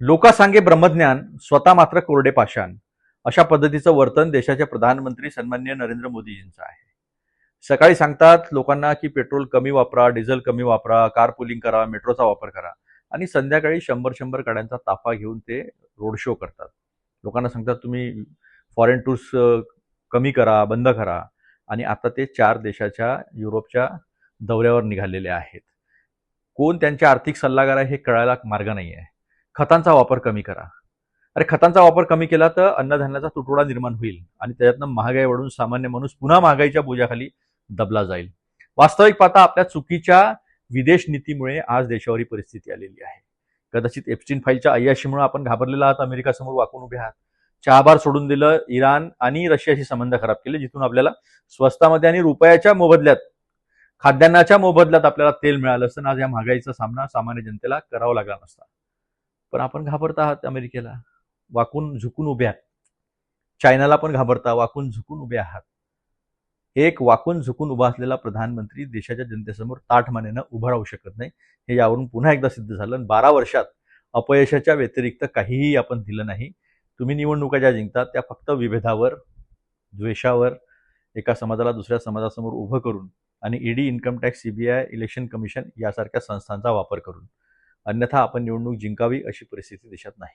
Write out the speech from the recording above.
लोकासांगे ब्रह्मज्ञान, स्वतः मात्र कोरडे पाषाण, अशा पद्धतीचं वर्तन देशाचे प्रधानमंत्री सन्माननीय नरेंद्र मोदीजींचं आहे. सकाळी सांगतात लोकांना की पेट्रोल कमी वापरा, डिझेल कमी वापरा, कार पुलिंग करा, मेट्रोचा वापर करा, आणि संध्याकाळी 100-100 गाड्यांचा ताफा घेऊन ते रोड शो करतात. लोकांना सांगतात तुम्ही फॉरेन टूर्स कमी करा, बंद करा, आणि आता ते 4 देशाच्या युरोपच्या दौऱ्यावर निघालेले आहेत. कोण त्यांचे आर्थिक सल्लागार आहे हे कळायला मार्ग नाही आहे. खतांचा वापर कमी करा. अरे खतांचा वापर कमी केला तर अन्नधान्याचा तुटवडा निर्माण होईल आणि त्याच्यातनं महागाई वाढून सामान्य माणूस पुन्हा महागाईच्या बोजाखाली दबला जाईल. वास्तविक पाहता आपल्या चुकीच्या विदेश नीतीमुळे आज देशावर ही परिस्थिती आलेली आहे. कदाचित एप्स्टीन फाईलच्या अय्याशीमुळे आपण घाबरलेला आहात, अमेरिकासमोर वाकून उभे आहात, चहाबार सोडून दिलं, इराण आणि रशियाशी संबंध खराब केले, जिथून आपल्याला स्वस्तामध्ये आणि रुपयाच्या मोबदल्यात, खाद्यान्नाच्या मोबदल्यात आपल्याला तेल मिळालं असतं, आज या महागाईचा सामना सामान्य जनतेला करावा लागला नसता. पण आपण घाबरत आहात अमेरिकेला, वाकून झुकून उभे आहात. चायनाला पण घाबरता, वाकून झुकून उभे आहात. एक वाकून झुकून उभा असलेला प्रधानमंत्री देशाच्या जनतेसमोर ताठमानेनं उभं राहू शकत नाही, हे यावरून पुन्हा एकदा सिद्ध झालं. 12 वर्षात अपयशाच्या व्यतिरिक्त काहीही आपण दिलं नाही. तुम्ही निवडणुका ज्या जिंकतात त्या फक्त विभेदावर, द्वेषावर, एका समाजाला दुसऱ्या समाजासमोर उभं करून, आणि ED, income tax, CBI, election commission यासारख्या संस्थांचा वापर करून. अन्यथा आपण निवडणूक जिंकावी अशी परिस्थिती देशात नाही.